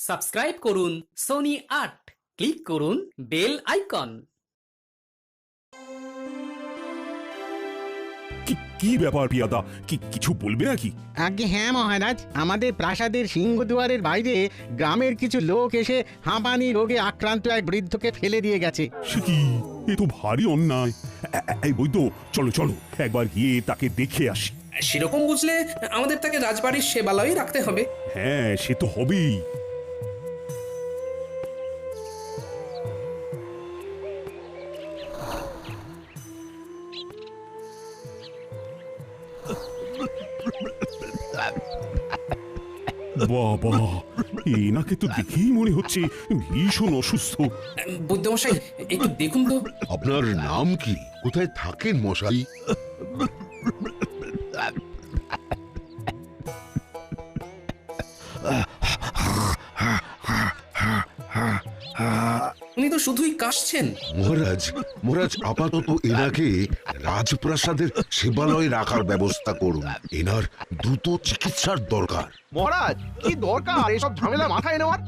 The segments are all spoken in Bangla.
সাবস্ক্রাইব করুন সোনি ৮, ক্লিক করুন বেল আইকন। কি ব্যাপার পিয়াদা, কিছু বলবে নাকি? আগে হ্যাঁ মহারাজ, আমাদের প্রাসাদের সিংহদুয়ারের বাইরে গ্রামের কিছু লোক এসে হাঁপানি রোগে আক্রান্ত এক বৃদ্ধকে ফেলে দিয়ে গেছে। সে কি, এ তো ভারী অন্যায়। এই বৈদ্য, চলো চলো একবার গিয়ে তাকে দেখে আসি। সেরকম বুঝলে আমাদের তাকে রাজবাড়ির সেবালয়ে রাখতে হবে। হ্যাঁ, সে তো হবেই। বাবা, এনাকে তো দেখেই মনে হচ্ছে ভীষণ অসুস্থ। বৈদ্যমশাই, একটু দেখুন তো। আপনার নাম কি? কোথায় থাকেন মশাই? উনি তো শুধুই কাশছেন। মহারাজ আপাতত এনাকে রাজপ্রাসাদের সেবালয়ে রাখার ব্যবস্থা করুন। এনার দ্রুত চিকিৎসার দরকার। মহারাজ, কি দরকার এসব ঝামেলা মাথায় নেওয়ার?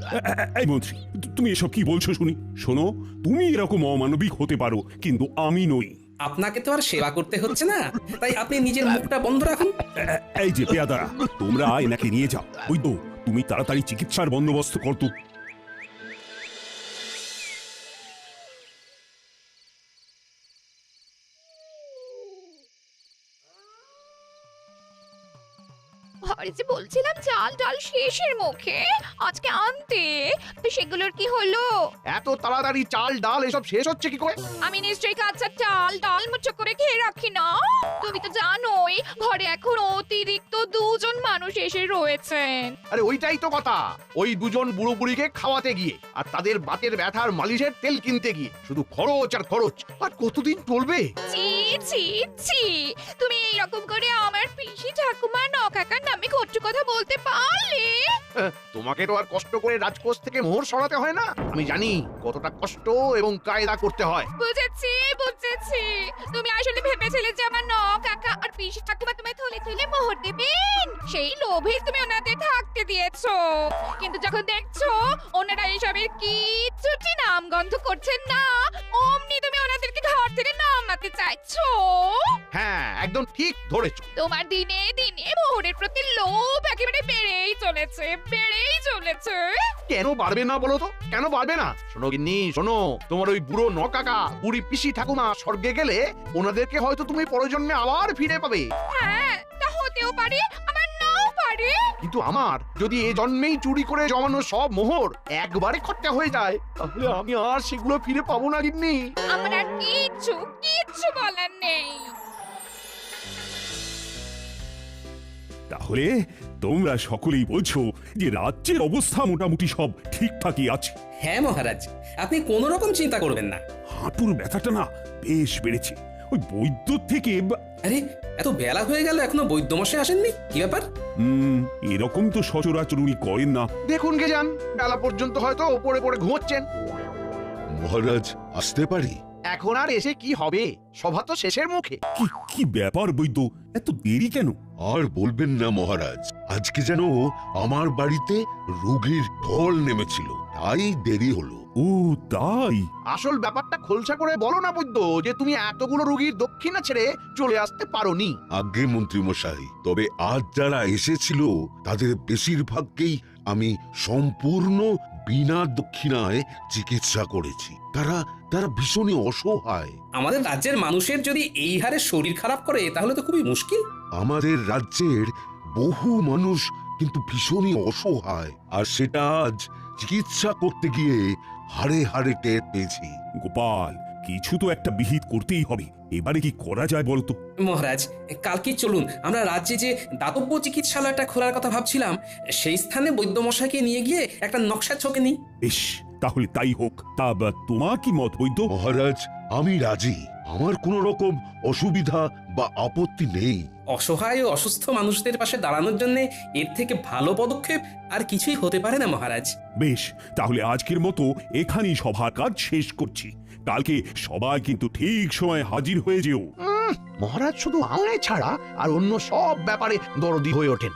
এই মন্ত্রী, তুমি এসব কি বলছো শুনি? শোনো, তুমি এরকম অমানবিক হতে পারো, কিন্তু আমি নই। আপনাকে তো আর সেবা করতে হচ্ছে না, তাই আপনি নিজের মুখটা বন্ধ রাখুন। এই যে পেয়াদারা, তোমরা এনাকে নিয়ে যাও। ওই তো, তুমি তাড়াতাড়ি চিকিৎসার বন্দোবস্ত করতো। আরে যে বলছিলাম চাল ডাল শেষের মুখে, আজকে আনতে, তো সেগুলোর কি হলো? এত তাড়াতাড়ি চাল ডাল এসব শেষ হচ্ছে কি করে? আমি নিশ্চয়ই কাঁচা চাল ডাল মুঠো করে খেয়ে রাখি না। তুমি তো জানোই ঘরে এখন অতিরিক্ত দুজন মানুষ এসে রয়েছেন। আরে ওইটাই তো কথা, ওই দুজন বুড়ো বুড়িকে খাওয়াতে গিয়ে আর তাদের বাতের ব্যথার মালিশের তেল কিনতে গিয়ে শুধু খরচ আর খরচ। আর কতদিন চলবে? ছি ছি ছি, তুমি এইরকম করে আমার পিসি ঠাকুমা নকাকার নামে কটু কথা বলতে পারলে? তোমাকে তো আর কষ্ট করে রাজকোষ থেকে মোহর সরাতে হয় না। আমি জানি কতটা কষ্ট এবং কায়দা করতে হয়। বুঝেছি বুঝেছি, তুমি আসলে ভেবেছিলে যে আমার নকাকা আর পিসি ঠাকুমা তোমায় থলে থলে মোহর দেবেন, সেই লোভে তুমি ওনাদের থাকতে দিয়েছো। কিন্তু যখন দেখছো ওনারা এসবের কিচ্ছুটি নাম গন্ধ করছেন না, অমনি তুমি ওনাদেরকে ঘর থেকে নামাতে চাইছো। হ্যাঁ, একদম ঠিক ধরেছো। তোমার দিনে দিনে মোহরের প্রতি লোভ একেবারে বেড়েই চলেছে, বেড়েই চলেছে। কেন বাড়বে না বলো তো? কেন বাড়বে না? শোনো গিন্নি, শোনো, তোমার ওই বুড়ো নকাকা বুড়ি পিসি ঠাকুমা স্বর্গে গেলে ওনাদেরকে হয়তো তুমি পরজন্মে আবার ফিরে পাবে। হ্যাঁ, তা হতেও পারে, আবার নাও পারে। কিন্তু আমার যদি এ জন্মেই চুরি করে জমানো সব মোহর একবারে খরচা হয়ে যায়, তাহলে আমি আর সেগুলো ফিরে পাবো না গিন্নি। আমার আর কিচ্ছু কিচ্ছু বলার নেই। তাহলে তোমরা সকলেই বলছো যে রাজ্যের অবস্থা মোটামুটি সব ঠিকঠাকই আছে? হ্যাঁ মহারাজ, আপনি কোনো রকম চিন্তা করবেন না। হাঁটুর ব্যথাটা না বেশ বেড়েছে। ওই বৈদ্য থেকে আরে, এত বেলা হয়ে গেল এখনো বৈদ্যমশাই আসেননি, কি ব্যাপার? এরকম তো সচরাচর উনি করেন না। দেখুন কে যান, বেলা পর্যন্ত হয়তো ওপরে পড়ে ঘুমোচ্ছেন। মহারাজ, আসতে পারি? এখন আর এসে কি হবে, সভা তো শেষের মুখে। কি ব্যাপার বৈদ্য, এত দেরি কেন? আর বলবেন না মহারাজ, আজকে যেন আমার বাড়িতে রোগীর ঢল নেমেছিল, তাই দেরি হলো। ও তাই? আসল ব্যাপারটা খোলসা করে বলো না বৈদ্য, যে তুমি এতগুলো রোগীর দক্ষিণা ছেড়ে চলে আসতে পারোনি। আজ্ঞে মন্ত্রী মশাই, তবে আজ যারা এসেছিল তাদের বেশিরভাগকেই আমি সম্পূর্ণ বিনা দক্ষিণায় চিকিৎসা করেছি। তারা ভীষণই অসহায়। আমাদের রাজ্যের মানুষের যদি এই হারে শরীর খারাপ করে তাহলে তো খুবই মুশকিল। আমাদের রাজ্যের বহু মানুষ কিন্তু ভীষণই অসহায়, আর সেটা আজ চিকিৎসা করতে গিয়ে হাড়ে হাড়ে টের পেয়েছি। গোপাল, কিছু তো একটা বিহিত করতেই হবে। এবারে কি করা যায় বলতো? মহারাজ, কালকে চলুন আমরা রাজ্যে যে দাতব্য চিকিৎসালয়টা খোলার কথা ভাবছিলাম সেই স্থানে বৈদ্যমশাইকে নিয়ে গিয়ে একটা নকশা ছকে নিই। বেশ, তাহলে তাই হোক। তা তোমার কি মত বৈদ্য? মহারাজ, আমি রাজি। আমার কোনো রকম অসুবিধা বা আপত্তি নেই। অসহায় ও অসুস্থ মানুষদের পাশে দাঁড়ানোর জন্য এর থেকে ভালো পদক্ষেপ আর কিছুই হতে পারে না মহারাজ। বেশ, তাহলে আজকের মতো এখানেই সভার কাজ শেষ করছি। কালকে সবাই কিন্তু ঠিক সময় হাজির হয়ে যেও। মহারাজ শুধু আমায় ছাড়া আর অন্য সব ব্যাপারে দরদি হয়ে ওঠেন।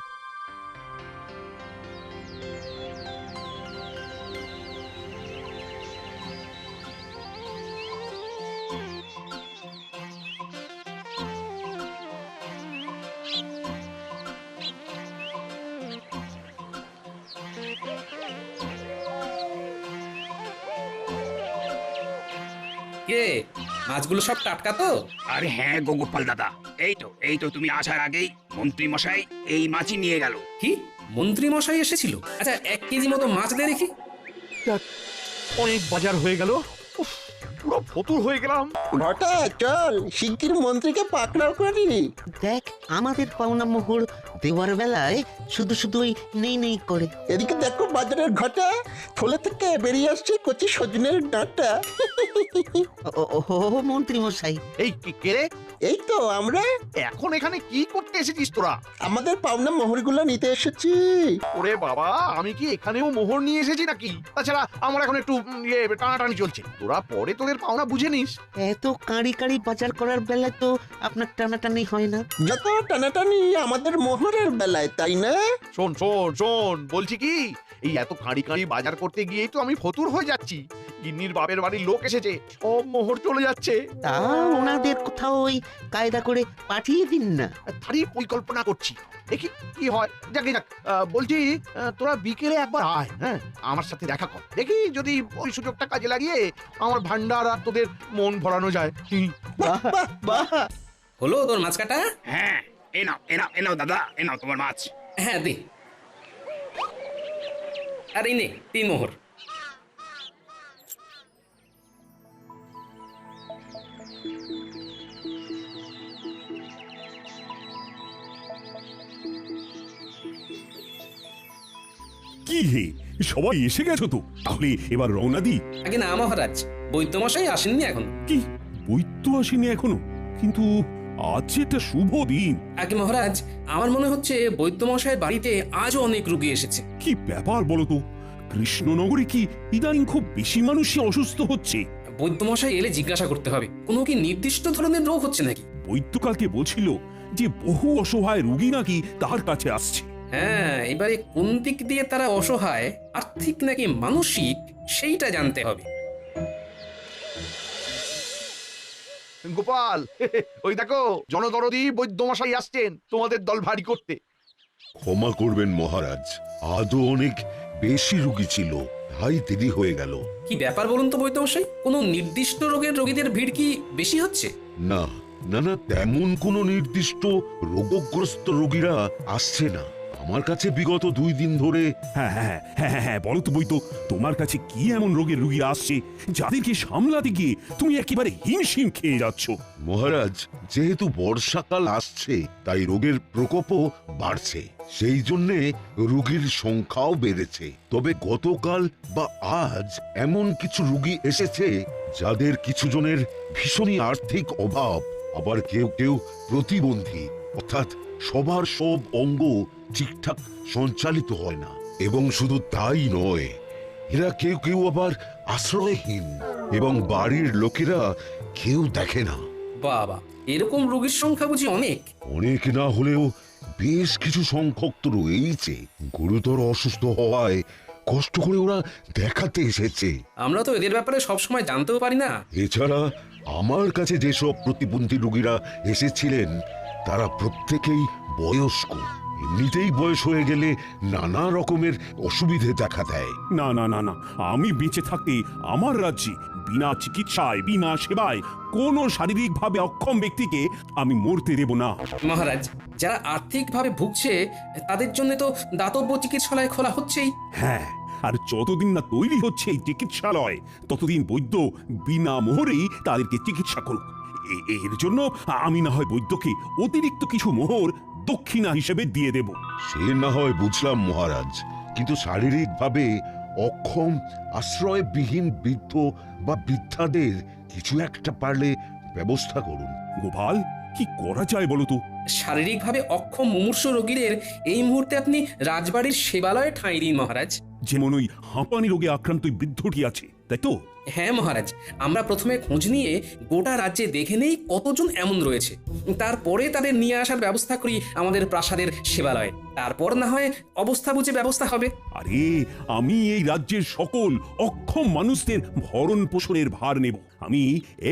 কে মাছগুলো সব টাটকা তো? আরে হ্যাঁ গো গোপাল দাদা, এই তো তুমি আসার আগেই মন্ত্রী মশাই এই মাছই নিয়ে গেল। কি মন্ত্রী মশাই এসেছিল? আচ্ছা 1 কেজি মতো মাছ দে দেখি। অনেক বাজার হয়ে গেল, উফ, পুরো ফতুর হয়ে গেলাম। ঘটা চল শিগগির মন্ত্রীকে পাকড়াও করি। দেখ আমাদের পাওনা মোহর দেওয়ার বেলায় শুধু শুধু ওই নেই নেই করে। এদিকে দেখো বাজারের ঘটা থলে থেকে বেরিয়ে আসছে কচি সজনের ডাঁটা। ও মন্ত্রী মশাই, এই কে রে? এই তো আমরা এখন এখানে কি করতে এসেছিস তোরা? আমাদের পাওনা মোহরগুলো নিতে এসেছি। ওরে বাবা, আমি কি এখানেও মোহর নিয়ে এসেছি নাকি? তাছাড়া আমার এখন একটু টানাটানি চলছে, তোরা পরে তোদের পাওনা বুঝে নিস। এত কাঁড়ি কাঁড়ি বাজার করার বেলায় তো আপনার টানাটানি হয় না। যত টানাটানি আমাদের মোহরের বেলায়, তাই না? শোন শোন শোন, বলছি কি, এই এত কাঁড়ি কাঁড়ি বাজার করতে গিয়েই তো আমি ফতুর হয়ে যাচ্ছি। গিন্নির বাপের বাড়ির লোক এসেছে, সব মোহর চলে যাচ্ছে। তা ওনাদের কোথাও ওই কায়দা করে পাঠিয়ে দিন না। তারই পরিকল্পনা করছি, দেখি কি হয়। যাকে যাক, বলছি তোরা বিকেলে একবার আয়, হ্যাঁ আমার সাথে দেখা কর, দেখি যদি ওই সুযোগটা কাজে লাগিয়ে আমার ভান্ডার আর তোদের মন ভরানো যায়। বাহ বাহ বাহ। হলো তোর মাছ কাটা? হ্যাঁ এনাও দাদা, এনাও তোমার মাছ। হ্যাঁ দে। আর এই নে 3 মোহর। কি হে, সবাই এসে গেছো তো? তাহলে এবার রওনা দি। আগে না মহারাজ, বৈদ্যমশাই আসেননি এখন। কি বৈদ্য আসেনি এখনো? কিন্তু আজ যে একটা শুভ দিন। আগে মহারাজ, আমার মনে হচ্ছে বৈদ্যমশাইয়ের বাড়িতে আজও অনেক রোগী এসেছে। কি ব্যাপার বলো তো? কৃষ্ণনগরে কি ইদানিং খুব বেশি মানুষই অসুস্থ হচ্ছে? বৈদ্যমশাই এলে জিজ্ঞাসা করতে হবে, কোনো কি নির্দিষ্ট ধরনের রোগ হচ্ছে নাকি? বৈদ্য কালকে বলছিল যে বহু অসহায় রোগী নাকি তার কাছে আসছে। হ্যাঁ, এবারে কোন দিক দিয়ে তারা অসহায়, আর্থিক নাকি মানসিক, সেইটা জানতে হবে। গোপাল, ওই দেখো জনদরদি বৈদ্যমশাই আসছেন তোমাদের দল ভারী করতে। ক্ষমা করবেন মহারাজ, আজও অনেক বেশি রোগী ছিল, তাই দেরি হয়ে গেল। কি ব্যাপার বলুন তো বৈদ্যমশাই, কোনো নির্দিষ্ট রোগের রোগীদের ভিড় কি বেশি হচ্ছে? না না না, তেমন কোনো নির্দিষ্ট রোগগ্রস্ত রোগীরা আসছে না আমার কাছে বিগত 2 দিন ধরে। হ্যাঁ হ্যাঁ হ্যাঁ হ্যাঁ হ্যাঁ, বলো তো বৈদ্য, তোমার কাছে কি এমন রোগের রোগীরা আসছে যাদেরকে সামলাতে গিয়ে তুমি একেবারে হিমশিম খেয়ে যাচ্ছ? মহারাজ, যেহেতু বর্ষাকাল আসছে তাই রোগের প্রকোপও বাড়ছে, সেই জন্যে রোগীর সংখ্যাও বেড়েছে। তবে গতকাল বা আজ এমন কিছু রোগী এসেছে যাদের কিছু জনের ভীষণই আর্থিক অভাব, আবার কেউ কেউ প্রতিবন্ধী, অর্থাৎ সবার সব অঙ্গ ঠিকঠাক সঞ্চালিত হয় না। এবং শুধু তাই নয়, এরা কেউ কেউ আবার আশ্রয়হীন এবং বাড়ির লোকেরা কেউ দেখে না। বাবা, এরকম রোগীর সংখ্যা বুঝি অনেক? অনেক না হলেও বেশ কিছু সংখ্যক তো রয়েছে। গুরুতর অসুস্থ হওয়ায় কষ্ট করে ওরা দেখাতে এসেছে। আমরা তো এদের ব্যাপারে সবসময় জানতেও পারি না। এছাড়া আমার কাছে যেসব প্রতিবন্ধী রোগীরা এসেছিলেন তারা প্রত্যেকেই বয়স্ক। এমনিতেই বয়স হয়ে গেলে নানা রকমের অসুবিধে দেখা দেয়। না না না না, আমি বেঁচে থাকতে আমার রাজ্যে বিনা চিকিৎসায় বিনা সেবায় কোনো শারীরিকভাবে অক্ষম ব্যক্তিকে আমি মরতে দেব না। মহারাজ, যারা আর্থিকভাবে ভুগছে তাদের জন্য তো দাতব্য চিকিৎসালয় খোলা হচ্ছেই। হ্যাঁ, আর যতদিন না তৈরি হচ্ছে এই চিকিৎসালয় ততদিন বৈদ্য বিনা মোহরেই তাদেরকে চিকিৎসা করুক। এর জন্য আমি না হয় বৈদ্যকে অতিরিক্ত কিছু মোহর দক্ষিণা হিসেবে দিয়ে দেব। সে না হয় বুঝলাম মহারাজ, কিন্তু শারীরিকভাবে অক্ষম আশ্রয়বিহীন বৃদ্ধ বা বৃদ্ধাদের কিছু একটা পারলে ব্যবস্থা করুন। গোপাল, কি করা যায় বলো তো? শারীরিকভাবে অক্ষম মুমূর্ষ রোগীদের এই মুহূর্তে আপনি রাজবাড়ির সেবালয়ে ঠাঁই দিন মহারাজ। যেমন ওই হাঁপানি রোগে আক্রান্ত ওই বৃদ্ধটি আছে, তাই তো? হ্যাঁ মহারাজ, আমরা প্রথমে খোঁজ নিয়ে গোটা রাজ্যে দেখে নেই কতজন এমন রয়েছে, তারপরে তাদের নিয়ে আসার ব্যবস্থা করি আমাদের প্রাসাদের সেবালয়ে। তারপর না হয় অবস্থা বুঝে ব্যবস্থা হবে। আরে আমি এই রাজ্যের সকল অক্ষম মানুষদের ভরণ পোষণের ভার নেব। আমি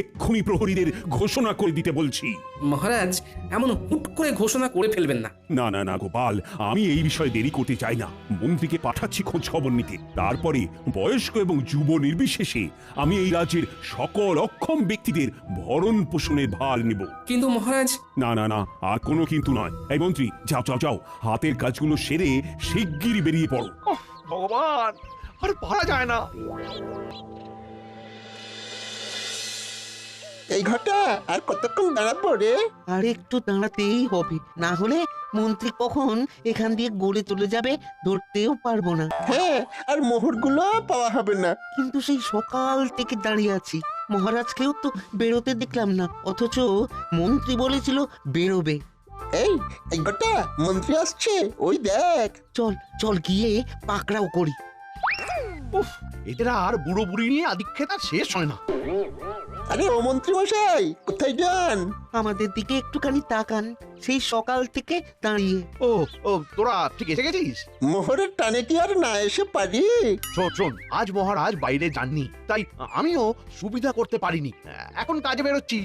এক্ষুনি প্রহরীদের ঘোষণা করে দিতে বলছি। মহারাজ এমন হুট করে ঘোষণা করে ফেলবেন না। না না না গোপাল, আমি এই বিষয়ে দেরি করতে চাই না। মন্ত্রীকে পাঠাচ্ছি খোঁজ খবর নিতে। তারপরে বয়স্ক এবং যুব নির্বিশেষে আমি এই রাজ্যের সকল অক্ষম ব্যক্তিদের ভরণ পোষণের ভার নেব। কিন্তু মহারাজ, না না না, আর কোনো কিন্তু নয়। এই মন্ত্রী, যাও যাও যাও, হাতের কাজগুলো সেরে শিগগিরই বেরিয়ে পড়ো। ওহ, ভগবান, আর পারা যায় না। এই ঘটা আর কতক্ষণ দাঁড়াবো রে? আর একটু দাঁড়াতেই হবে, না হলে মন্ত্রী কখন এখান দিয়ে গড়ে চলে যাবে ধরতেও পারবো না। হ্যাঁ, আর মোহরগুলো পাওয়া হবে না। কিন্তু সেই সকাল থেকে দাঁড়িয়ে আছি, মহারাজকেও তো বেরোতে দেখলাম না, অথচ মন্ত্রী বলেছিল বেরোবে। এই এই ঘটা, মন্ত্রী আসছে, ওই দেখ। চল চল গিয়ে পাকড়াও করি। উফ, এদের আর বুড়ো বুড়ি নিয়ে আদিক্ষেতা শেষ হয় না। আরে ও মন্ত্রী মশাই, কোথায় যান? আমাদের দিকে একটুখানি তাকান, সেই সকাল থেকে দাঁড়িয়ে। ও ও, তোরা ঠিক এসে গেছিস? মোহরের টানে কি আর না এসে পারি? শোন শোন, আজ মহারাজ বাইরে যাননি, তাই আমিও সুবিধা করতে পারিনি। এখন কাজে বেরোচ্ছি,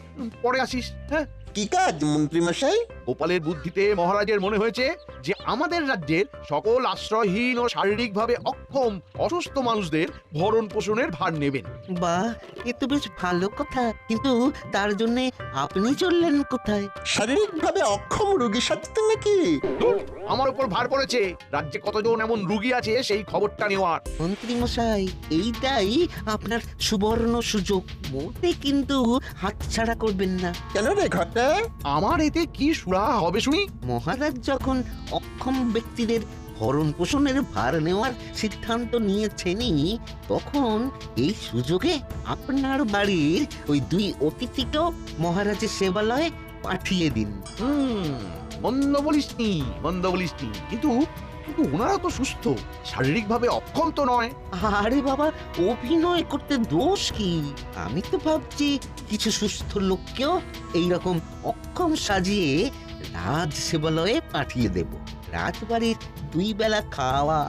পরে আসিস। হ্যাঁ, কি কাজ মন্ত্রী মশাই? গোপালের বুদ্ধিতে মহারাজের মনে হয়েছে যে আমাদের রাজ্যের সকল আশ্রয়হীন ও শারীরিকভাবে অক্ষম অসুস্থ মানুষদের ভরণ পোষণের ভার নেবেন। বাহ, এ তো বেশ ভালো কথা, কিন্তু তার জন্য আপনি চললেন কোথায়? শারীরিকভাবে অক্ষম রোগীর সাথে নাকি? ধুর, আমার উপর ভার পড়েছে রাজ্যে কতজন এমন রুগী আছে সেই খবরটা নেওয়ার। মন্ত্রী মশাই, এইটাই আপনার সুবর্ণ সুযোগ, মোটে কিন্তু হাতছাড়া করবেন না। কেন রে ঘটা? আমার এতে কি সুরাহা হবে শুনি? মহারাজ যখন অক্ষম ব্যক্তিদের ভরণ পোষণের ভার নেওয়ার সিদ্ধান্ত নিয়েছেনই, তখন এই সুযোগে আপনার বাড়ির ওই 2 অতিথিকেও মহারাজের সেবালয়ে পাঠিয়ে দিন। মন্দ বলিসনি, মন্দ বলিসনি, কিন্তু কিন্তু ওনারা তো সুস্থ, শারীরিকভাবে অক্ষম তো নয়। আরে বাবা, অভিনয় করতে দোষ কি? আমি তো ভাবছি কিছু সুস্থ লোককেও এইরকম অক্ষম সাজিয়ে রাজ সেবালয়ে পাঠিয়ে দেব। রাজবাড়ির 2 বেলা খাওয়া,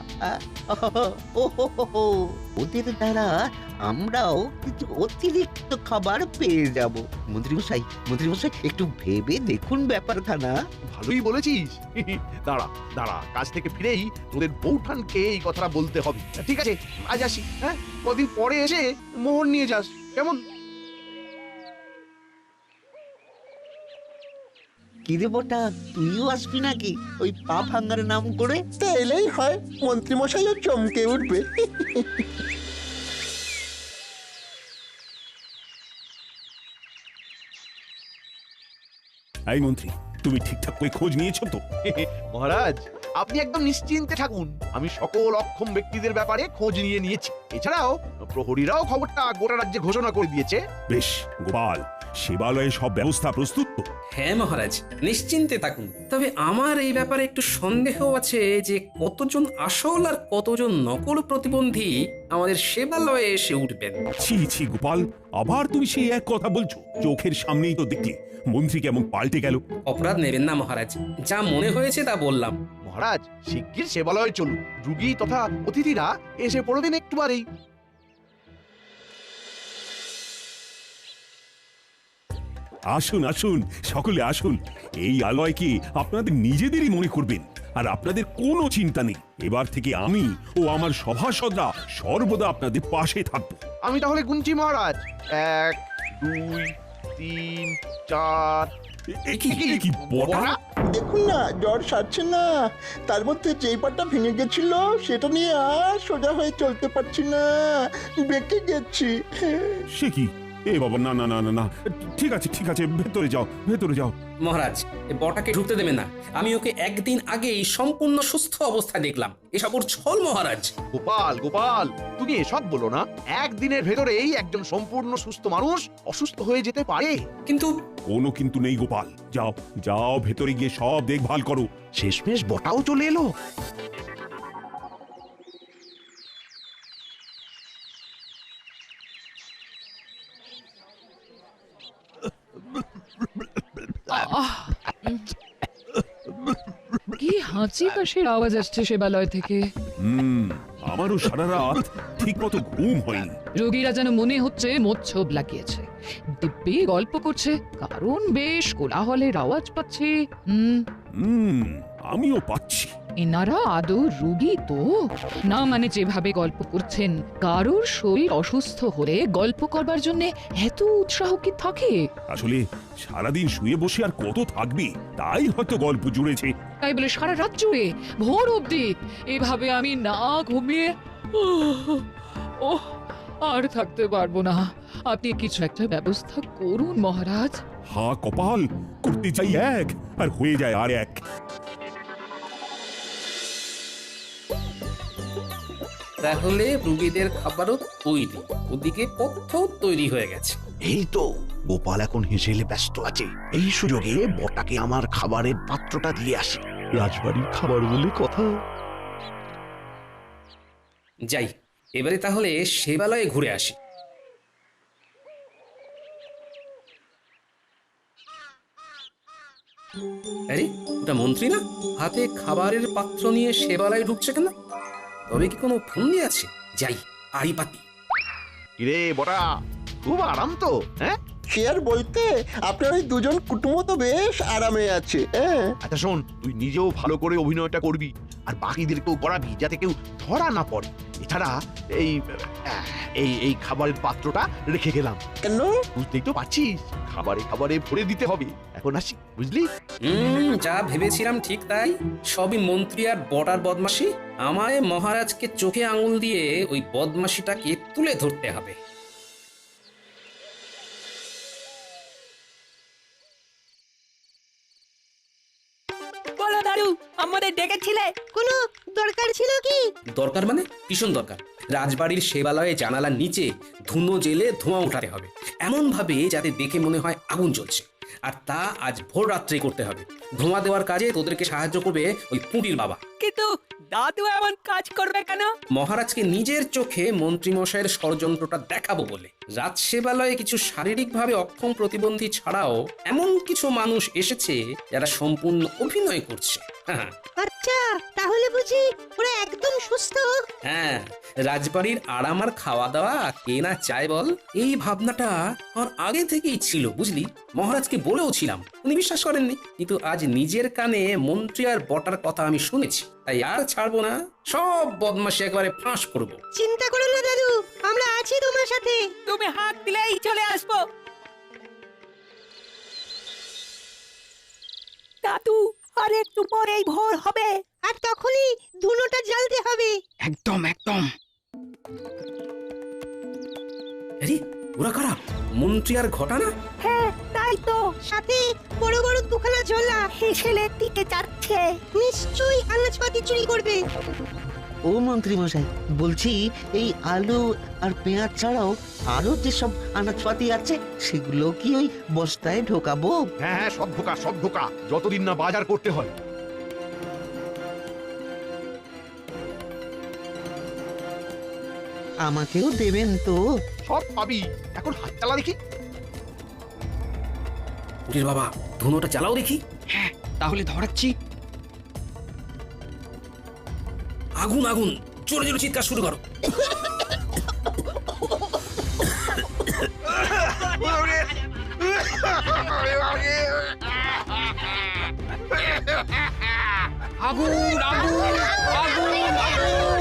ওদের দ্বারা আমরাও কিছু অতিরিক্ত খাবার পেয়ে যাব। মন্ত্রী মশাই একটু ভেবে দেখুন ব্যাপারখানা। ভালোই বলেছিস। দাঁড়া দাঁড়া, কাজ থেকে ফিরেই তোদের বৌঠানকে এই কথাটা বলতে হবে। ঠিক আছে, আজ আসি। হ্যাঁ, কদিন পরে এসে মোহর নিয়ে যাস, কেমন? কিরে বটা, তুইও আসবি নাকি ওই পা ভাঙার নাম করে? তা এলেই হয়, মন্ত্রী মশাইও চমকে উঠবে। এই মন্ত্রী, তুমি ঠিকঠাক করে খোঁজ নিয়েছো তো? মহারাজ, আপনি একদম নিশ্চিন্তে থাকুন, আমি সকল অক্ষম ব্যক্তিদের ব্যাপারে খোঁজ নিয়েছি। এছাড়াও প্রহরীরাও খবরটা গোটা রাজ্যে ঘোষণা করে দিয়েছে। বেশ গোপাল, সেবালয়ে সব ব্যবস্থা প্রস্তুত তো? হ্যাঁ মহারাজ, নিশ্চিন্তে থাকুন। তবে আমার এই ব্যাপারে একটু সন্দেহ আছে যে কতজন আসল আর কতজন নকল প্রতিবন্ধী আমাদের সেবালয়ে এসে উঠবেন। ছি ছি গোপাল, আবার তুমি সেই এক কথা বলছো? চোখের সামনেই তো দেখলে মন্ত্রী কেমন পাল্টে গেল। অপরাধ নেবেন না মহারাজ, যা মনে হয়েছে তা বললাম। মহারাজ, শিগগির সেবালয়ে চলুন, রুগী তথা অতিথিরা এসে পড়বেন একটু বারেই। আসুন আসুন, সকলে আসুন। এই আলয়কে আপনাদের নিজেদেরই মনে করবেন, আর আপনাদের কোনো চিন্তা নেই। এবার থেকে আমি ও আমার সভাসদরা সর্বদা আপনাদের পাশে থাকবো। আমি তাহলে গুনছি মহারাজ, 1 2 3 4। এ কি বটা? দেখুন না, জ্বর সারছে না, তার মধ্যে যেই পাটা ভেঙে গেছিল সেটা নিয়ে আর সোজা হয়ে চলতে পারছি না, বেঁকে গেছি। সে কি? এ বাবা, না না না না না, ঠিক আছে ঠিক আছে, ভেতরে যাও ভেতরে যাও। মহারাজ, এই বটাকে ঢুকতে দেবেন না। আমি ওকে একদিন আগেই সম্পূর্ণ সুস্থ অবস্থায় দেখলাম। এসব ওর ছল মহারাজ। গোপাল গোপাল, তুমি এসব বলো না। একদিনের ভেতরেই একজন সম্পূর্ণ সুস্থ মানুষ অসুস্থ হয়ে যেতে পারে। কিন্তু কোনো কিন্তু নেই গোপাল, যাও যাও ভেতরে গিয়ে সব দেখভাল করো। শেষমেশ বটাও চলে এলো। কি হাঁচি কাশির আওয়াজ আসছে সেবালয় থেকে। আমারও সারা রাত ঠিক মতো ঘুম হয়নি। রোগীরা যেন মনে হচ্ছে মোচ্ছব লাগিয়েছে, দিব্যি গল্প করছে, কারণ বেশ কোলাহলের আওয়াজ পাচ্ছি। আমিও পাচ্ছি। এনারা আদৌ রোগী তো না? মানে যেভাবে গল্প করছেন, কারোর শরীর অসুস্থ হলে গল্প করবার জন্য এত উৎসাহ কি থাকে? আসলে সারাদিন শুয়ে বসে আর কত থাকবি, তাই হয়তো গল্প জুড়েছে। তাই বলে সারা রাত জুড়ে ভোর অবধি এভাবে আমি না ঘুমিয়ে আর থাকতে পারবো না। আপনি কিছু একটা ব্যবস্থা করুন মহারাজ। হা কপাল, করতে চাই এক আর হয়ে যায় আর এক। তাহলে রুগীদের খাবারও তৈরি, ওদিকে পথ্য তৈরি হয়ে গেছে। এই তো গোপাল এখন হেসেলে ব্যস্ত আছে, এই সুযোগে বটাকে আমার খাবারের পাত্রটা দিয়ে আসি। রাজবাড়ির খাবার বলে কথা। যাই, এবারে তাহলে সেবালয়ে ঘুরে আসি। আরে ওটা মন্ত্রী না? হাতে খাবারের পাত্র নিয়ে সেবালয়ে ঢুকছে কেন? তবে কি কোনো ফন্দি আছে? যাই, আড়ি পাতি। কিরে বটা, খুব আরাম তো? হ্যাঁ, সে আর বলতে, আপনার ওই দুজন কুটুম্ব তো বেশ আরামে আছে। আচ্ছা শোন, তুই নিজেও ভালো করে অভিনয়টা করবি আর বাকিদেরকেও করাবি, যাতে কেউ ধরা না পড়ে। এছাড়া এই এই এই খাবারের পাত্রটা রেখে গেলাম। কেন? বুঝতেই তো পারছিস, খাবারে খাবারে ভরে দিতে হবে। এখন আসি, বুঝলি? যা ভেবেছিলাম ঠিক তাই। সবই মন্ত্রী আর বটার বদমাশি। আমায় মহারাজকে চোখে আঙুল দিয়ে ওই বদমাশিটাকে তুলে ধরতে হবে। বলো দাদু, আমাদের ডেকেছিলে? কোনো দরকার ছিল কি? দরকার মানে ভীষণ দরকার। রাজবাড়ির সেবালয়ে জানালার নিচে ধুনো জেলে ধোঁয়া উঠাতে হবে, এমন ভাবে যাতে দেখে মনে হয় আগুন জ্বলছে। আর তা আজ ভোর রাত্রে করতে হবে। ধোঁয়া দেওয়ার কাজে তোদেরকে সাহায্য করবে ওই পুঁটির বাবা। কিন্তু দাদু এমন কাজ করবে কেন? মহারাজকে নিজের চোখে মন্ত্রী মশাইয়ের ষড়যন্ত্রটা দেখাবো বলে। রাজসেবালয়ে কিছু শারীরিকভাবে অক্ষম প্রতিবন্ধী ছাড়াও এমন কিছু মানুষ এসেছে যারা সম্পূর্ণ অভিনয় করছে। আচ্ছা, তাহলে বুঝি ওরা একদম সুস্থ? হ্যাঁ, রাজবাড়ির আরাম আর খাওয়া দাওয়া কে না চায় বল? এই ভাবনাটা আমার আগে থেকেই ছিল, বুঝলি? মহারাজকে বলেও ছিলাম, উনি বিশ্বাস করেননি। কিন্তু আজ নিজের কানে মন্ত্রী আর বটার কথা আমি শুনেছি, তাই আর ছাড়বো না। সব বদমাশি একবারে ফাঁস করবো। চিন্তা করো না দাদু, আমরা আছি তোমার সাথে। তুমি হাত দিলেই চলে আসবো। দাদু, আর একটু পরেই ভোর হবে, আর তখনই ধুনোটা জ্বালতে হবে। একদম একদম। আরে ওরা কারা? মন্ত্রী আর ঘটা না? হ্যাঁ, তাই তো। সাথে বড় বড় দুখানা ঝোলা হেসেলের দিকে যাচ্ছে। নিশ্চয়ই আনাজপাতি চুরি করবে। ও মন্ত্রী মশাই, বলছি এই আলু আর পেঁয়াজ ছাড়াও আরো যেসব আনাজপাতি আছে সেগুলো কি ওই বস্তায় ঢোকাবো? হ্যাঁ হ্যাঁ, সব ঢোকা, সব ঢোকা, যতদিন না বাজার করতে হয়। আমাকেও দেবেন তো? সব পাবি, এখন হাত চালা দেখি। পুটির বাবা, ধুনোটা জ্বালাও দেখি। হ্যাঁ, তাহলে ধরাচ্ছি। আগুন আগুন, জোরে জোরে চিৎকার শুরু করো। আগুন আগুন আগুন আগুন!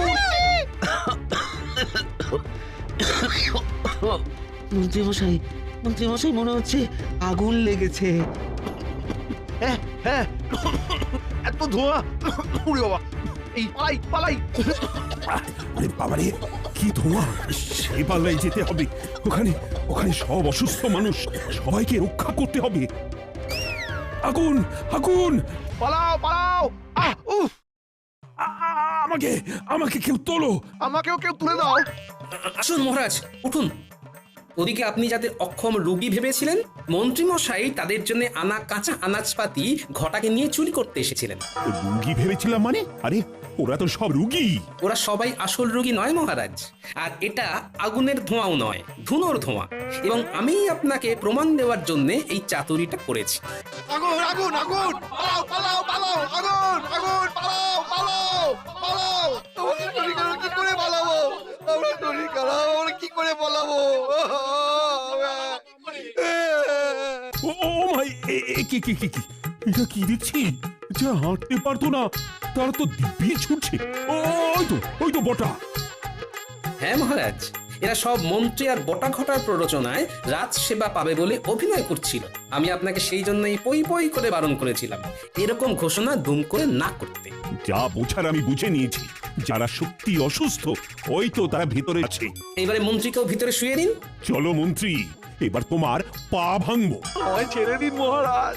মন্ত্রী মশাই মনে হচ্ছে আগুন লেগেছে। হ্যাঁ হ্যাঁ, এত ধোঁয়া, উড়ে বাবা, এই পালাই পালাই। আরে বাবারে, কি ধোঁয়া! সেবালয়ে যেতে হবে, ওখানে ওখানে সব অসুস্থ মানুষ, সবাইকে রক্ষা করতে হবে। আগুন আগুন! পালাও পালাও! উফ! আমাকে আমাকে কেউ তোলো! আমাকেও কেউ তুলে দাও। আসুন মহারাজ, উঠুন। ওদিকে আপনি যাদের অক্ষম রোগী ভেবেছিলেন, মন্ত্রী মশাই তাদের জন্য আনা কাঁচা আনাজপাতি ঘটাকে নিয়ে চুরি করতে এসেছিলেন। রুগী ভেবেছিলাম মানে? আরে ওরা তো সব রুগী। ওরা সবাই আসল রোগী নয় মহারাজ, আর এটা আগুনের ধোঁয়াও নয়, ধুনোর ধোঁয়া। এবং আমি আপনাকে প্রমাণ দেওয়ার জন্য এই চাতুরিটা করেছি। আগুন আগুন আগুন পালাও পালাও পালাও আগুন আগুন পালাও পালাও পালাও আমাকে চুরি করো কি করে পালাবো আমাকে চুরি করো আমরা কি করে পালাবো ও ও ভাই, কি কি কি কি এটা কি দেখছি? যা হাঁটতে পারতো না তারা তো দিব্যি ছুটছে। ওই তো বটা। হ্যাঁ মহারাজ, এরা সব মন্ত্রী আর বটা ঘটার প্ররোচনায় রাজ সেবা পাবে বলে অভিনয় করছিল। আমি আপনাকে সেই জন্যই পই পই করে বারণ করেছিলাম এরকম ঘোষণা দুম করে না করতে। যা বোঝার আমি বুঝে নিয়েছি। যারা সত্যি অসুস্থ ওই তো তারা ভেতরে আছে। এবারে মন্ত্রীকেও ভিতরে শুয়ে দিন। চলো মন্ত্রী, এবার তোমার পা ভাঙবো। আমায় ছেড়ে দিন মহারাজ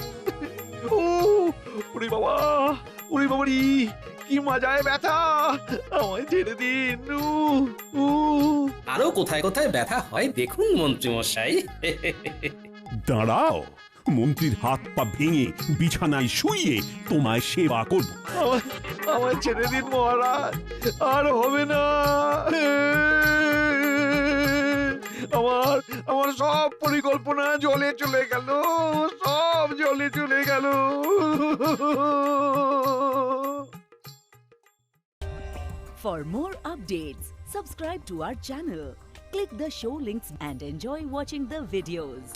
ওরে বাবা ওরে বাবারি কি মজায় ব্যথা আমায় ছেড়ে দিন আরো কোথায় কোথায় ব্যথা হয় দেখুন মন্ত্রী মশাই। দাঁড়াও, মন্ত্রীর হাত পা ভেঙে বিছানায় শুইয়ে তোমায় সেবা করব। আমায় ছেড়ে দিন মহারাজ আর হবে না আমার সব পরিকল্পনা জলে চলে গেল সব জলে চলে গেল For more updates, subscribe to our channel, click the show links and enjoy watching the videos.